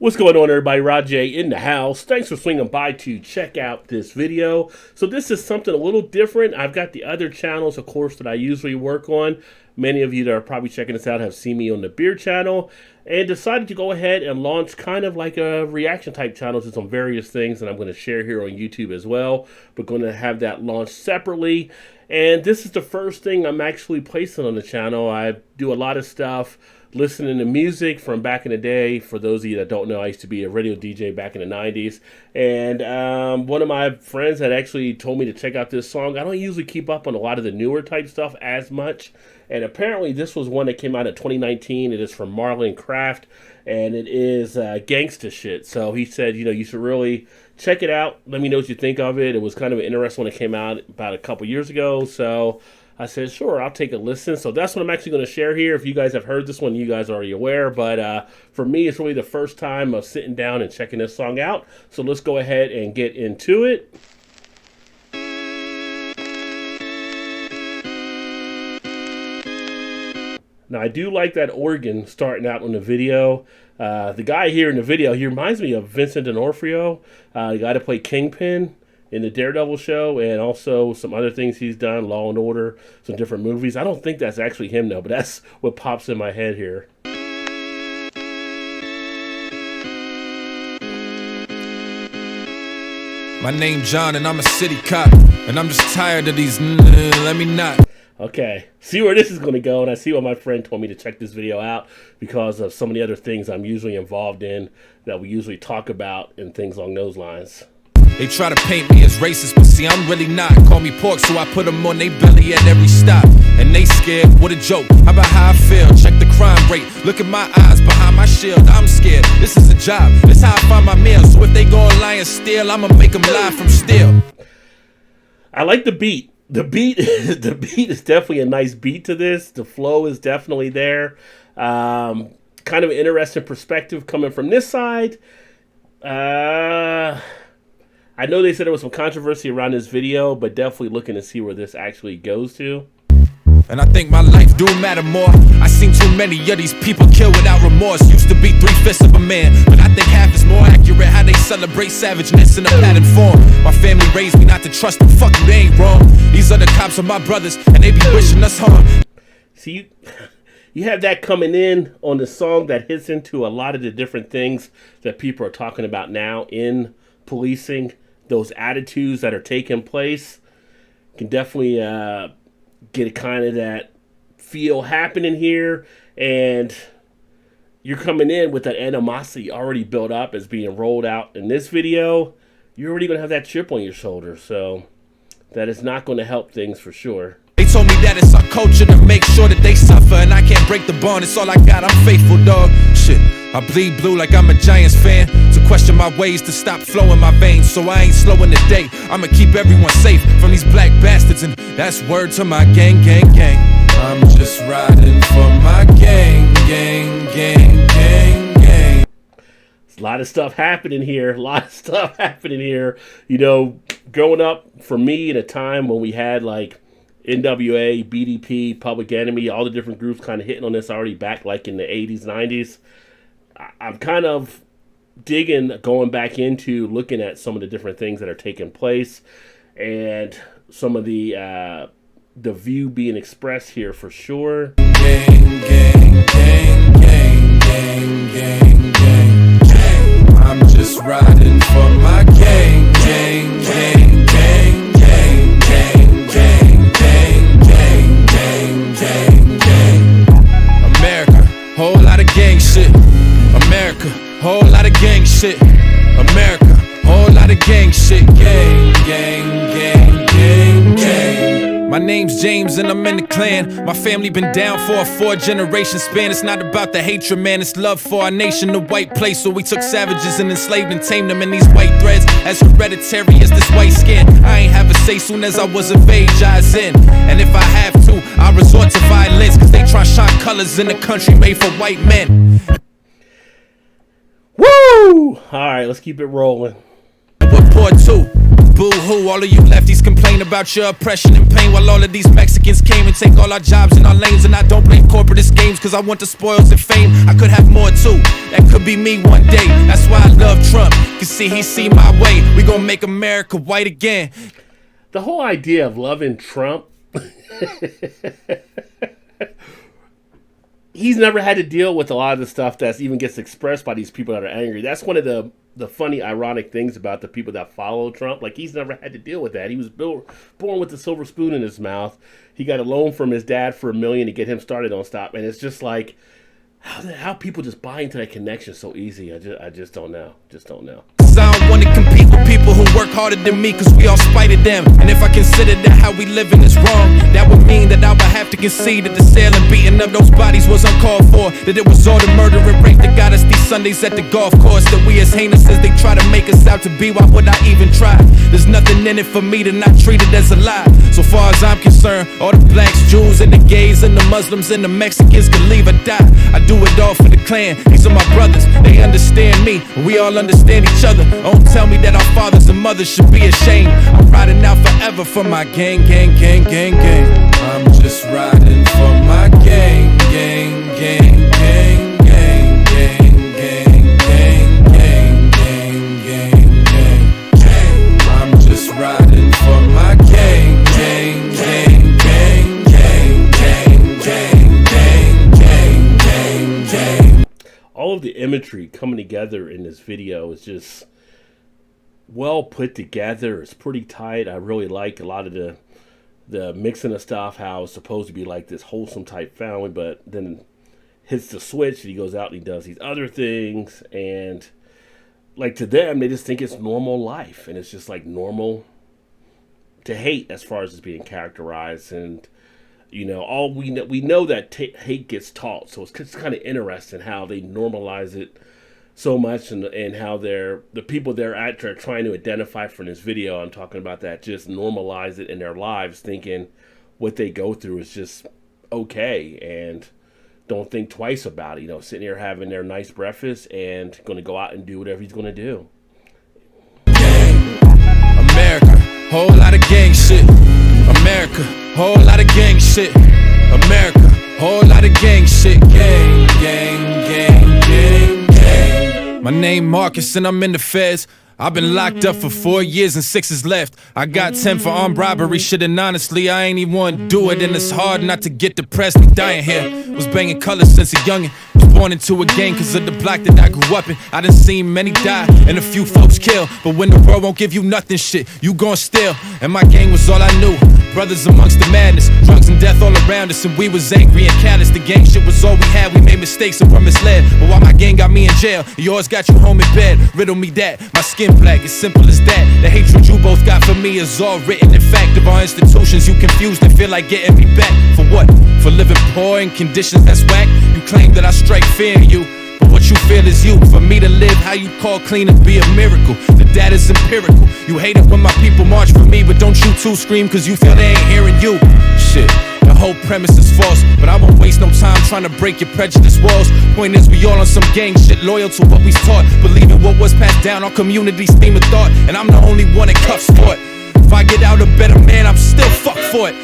What's going on, everybody? Rajay in the house. Thanks for swinging by to check out this video. So this is something a little different. I've got the other channels, of course, that I usually work on. Many of you that are probably checking this out have seen me on the beer channel and decided to go ahead and launch kind of like a reaction type channel to some various things that I'm going to share here on YouTube as well. We're going to have that launched separately. And this is the first thing I'm actually placing on the channel. I do a lot of stuff listening to music from back in the day. For those of you that don't know, I used to be a radio DJ back in the 90s. And one of my friends had actually told me to check out this song. I don't usually keep up on a lot of the newer type stuff as much. And apparently this was one that came out in 2019. It is from Marlon Craft, and it is Gangsta shit. So he said, you know, you should really check it out. Let me know what you think of it. It was kind of interesting when it came out about a couple years ago. So I said, sure, I'll take a listen. So that's what I'm actually going to share here. If you guys have heard this one, you guys are already aware. But for me, it's really the first time of sitting down and checking this song out. So let's go ahead and get into it. Now, I do like that organ starting out on the video. The guy here in the video, he reminds me of Vincent D'Onofrio, the guy that played Kingpin in the Daredevil show, and also some other things he's done, Law and Order, some different movies. I don't think that's actually him, though, but that's what pops in my head here. My name John, and I'm a city cop, and I'm just tired of these let me not. Okay, see where this is going to go, and I see why my friend told me to check this video out because of some of the other things I'm usually involved in that we usually talk about and things along those lines. They try to paint me as racist, but see, I'm really not. Call me pork, so I put them on they belly at every stop. And they scared, what a joke, how about how I feel? Check the crime rate, look at my eyes behind my shield. I'm scared, this is a job, this how I find my meal. So if they go and lie and steal, I'ma make them lie from steel. I like the beat. The beat is definitely a nice beat to this. The flow is definitely there. Kind of an interesting perspective coming from this side. I know they said there was some controversy around this video, but definitely looking to see where this actually goes to. And I think my life do matter more. I seen too many of these people kill without remorse. Used to be 3/5 of a man, but I think half is more accurate. How they celebrate savageness in a pattern form. My family raised me not to trust them. Fuck you, they ain't wrong. These other cops are my brothers, and they be wishing us harm. See, you have that coming in on the song that hits into a lot of the different things that people are talking about now in policing. Those attitudes that are taking place can definitely get a kind of that feel happening here, and you're coming in with that animosity already built up as being rolled out in this video. You're already going to have that chip on your shoulder, so that is not going to help things for sure. They told me that it's our culture to make sure that they suffer, and I can't break the bond. It's all I got, I'm faithful, dog. Shit, I bleed blue like I'm a Giants fan. To question my ways, to stop flowing my veins, so I ain't slowing the day. I'ma keep everyone safe from these black bastards, and that's word to my gang, gang, gang. I'm just riding for my gang, gang, gang, gang, gang. There's a lot of stuff happening here. You know, growing up for me at a time when we had like NWA, BDP, Public Enemy, all the different groups kind of hitting on this already back like in the 80s, 90s. I'm kind of digging, going back into looking at some of the different things that are taking place and some of the view being expressed here for sure. Gang, gang, gang, gang, gang, gang, gang, gang. I'm just riding for my gang, gang, gang, gang, gang, gang, gang, gang, gang, gang, gang, gang. America, whole lot of gang shit. America, whole lot of gang shit. America, whole lot of gang shit. Gang, gang, gang, gang, gang. My name's James and I'm in the clan. My family been down for a 4-generation span. It's not about the hatred, man, it's love for our nation. The white place, so we took savages and enslaved and tamed them in these white threads. As hereditary as this white skin, I ain't have a say soon as I was of age, I was in. And if I have to, I resort to violence, cause they try to shine colors in a country made for white men. Woo! Alright, let's keep it rolling. We're poor too. Boo-hoo, all of you lefties complain complain about your oppression and pain, while all of these Mexicans came and take all our jobs and our lanes. And I don't blame corporatist games, cause I want the spoils and fame. I could have more too, that could be me one day. That's why I love Trump, cause see, he see my way. We gon' make America white again. The whole idea of loving Trump, he's never had to deal with a lot of the stuff that even gets expressed by these people that are angry. That's one of the funny, ironic things about the people that follow Trump. Like, he's never had to deal with that. He was born with the silver spoon in his mouth. He got a loan from his dad for $1 million to get him started on Stop. And it's just like, how people just buy into that connection so easy. I just don't know. I don't wanna compete with people who work harder than me, cause we all spited them. And if I consider that how we living is wrong, that would mean that I would have to concede that the sale and beating of those bodies was uncalled for. That it was all the murder and rape that got us these Sundays at the golf course. That we as heinous as they try to make us out to be, why would I even try? There's nothing in it for me to not treat it as a lie. So far as I'm concerned, all the blacks, Jews, and the gays, and the Muslims, and the Mexicans can leave or die. I do it all for the clan. These are my brothers, they understand me, we all understand each other. Don't tell me that our fathers and mothers should be ashamed. I'm riding out forever for my gang, gang, gang, gang, gang. I'm just riding for my gang, gang, gang, gang, gang, gang, gang, gang, gang, gang, gang, gang. I'm just riding for my gang, gang, gang, gang, gang, gang, gang, gang, gang, gang, gang. All of the imagery coming together in this video is just well put together. It's pretty tight. I really like a lot of the mixing of stuff, how it's supposed to be like this wholesome type family, but then hits the switch and he goes out and he does these other things, and like to them they just think it's normal life, and it's just like normal to hate as far as it's being characterized. And you know, all we know that hate gets taught, so it's kind of interesting how they normalize it so much, and how the people they're trying to identify from this video, I'm talking about, that just normalize it in their lives, thinking what they go through is just okay and don't think twice about it. You know, sitting here having their nice breakfast and going to go out and do whatever he's going to do. America, whole lot of gang shit. America, whole lot of gang shit. America, whole lot of gang shit. Gang, gang, gang, gang, gang. My name Marcus and I'm in the feds. I've been locked up for 4 years and 6 is left. I got 10 for armed robbery shit, and honestly I ain't even want to do it. And it's hard not to get depressed and dying here. Was banging colors since a youngin'. Was born into a gang cause of the block that I grew up in. I done seen many die and a few folks kill, but when the world won't give you nothing, shit, you gon' steal. And my gang was all I knew. Brothers amongst the madness, drugs and death all around us, and we was angry and callous. The gang shit was all we had. We made mistakes and were misled. But while my gang got me in jail, yours got you home in bed. Riddle me that, my skin black, as simple as that. The hatred you both got for me is all written in fact. Of our institutions, you confused and feel like getting me back. For what? For living poor in conditions that's whack. You claim that I strike fear in you, but what you feel is you. For me to live how you call clean and be a miracle. The data's empirical. You hate it when my people march for me, but don't you too scream cause you feel they ain't hearing you. Shit, the whole premise is false, but I won't waste no time trying to break your prejudice walls. Point is, we all on some gang shit, loyal to what we taught, believing what was passed down, our community's theme of thought. And I'm the only one in cuffs for it. If I get out a better man, I'm still fucked for it.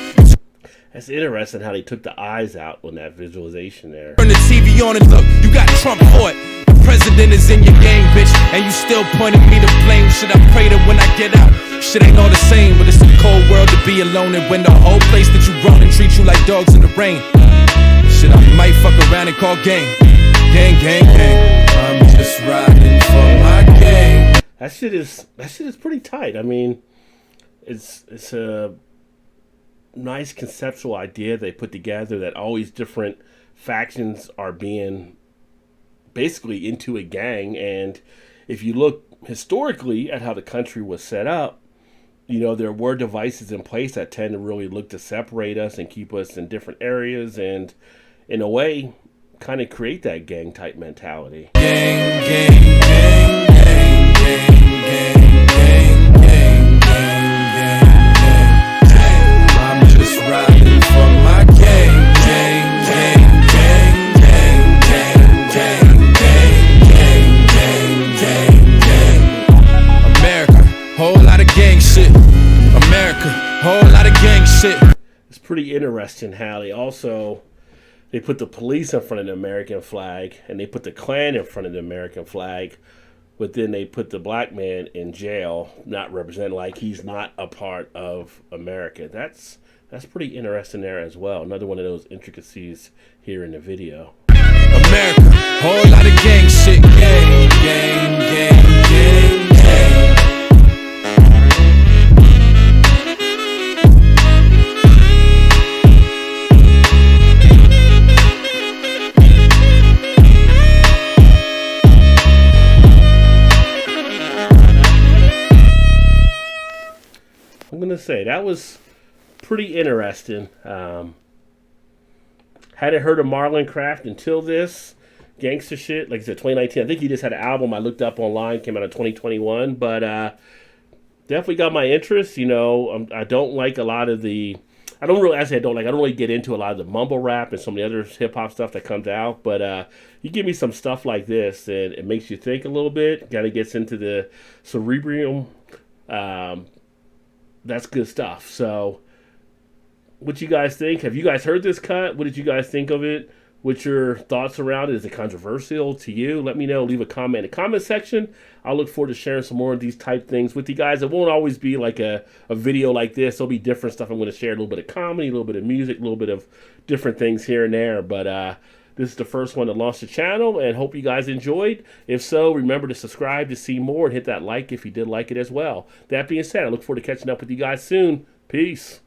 That's interesting how they took the eyes out on that visualization there. Turn the TV on and look, you got Trump for it. The president is in your gang, bitch, and you still pointing me to blame. Should I pray that when I get out, shit ain't all the same. But it's a cold world to be alone, and when the whole place that you grown and treat you like dogs in the rain. Shit, I might fuck around and call gang. Gang, gang, gang. I'm just riding for my gang. That shit is pretty tight. I mean, it's a nice conceptual idea they put together, that all these different factions are being basically into a gang. And if you look historically at how the country was set up, you know, there were devices in place that tend to really look to separate us and keep us in different areas, and in a way kind of create that gang type mentality. Gang, gang, gang, gang, gang, gang, gang, gang, gang, gang, gang. I'm just riding for my gang, gang, gang, gang, gang, gang, gang, gang, gang, gang, gang. America, whole lot of gang shit. America, whole pretty interesting how they put the police in front of the American flag and they put the Klan in front of the American flag, but then they put the black man in jail, not represented, like he's not a part of America. That's pretty interesting there as well. Another one of those intricacies here in the video. America, whole lot of gang shit. Gang, gang, gang, gang, gang. I'm going to say that was pretty interesting. Hadn't heard of Marlon Craft until this Gangsta shit. Like I said, 2019. I think he just had an album I looked up online, came out in 2021. But definitely got my interest. You know, I don't like a lot of the. I don't really get into a lot of the mumble rap and some of the other hip hop stuff that comes out. But you give me some stuff like this, and it makes you think a little bit. Kind of gets into the cerebrum. That's good stuff. So, what you guys think? Have you guys heard this cut? What did you guys think of it? What's your thoughts around it? Is it controversial to you? Let me know. Leave a comment in the comment section. I'll look forward to sharing some more of these type things with you guys. It won't always be like a video like this. There'll be different stuff. I'm going to share a little bit of comedy, a little bit of music, a little bit of different things here and there. But this is the first one to launch the channel, and hope you guys enjoyed. If so, remember to subscribe to see more and hit that like if you did like it as well. That being said, I look forward to catching up with you guys soon. Peace.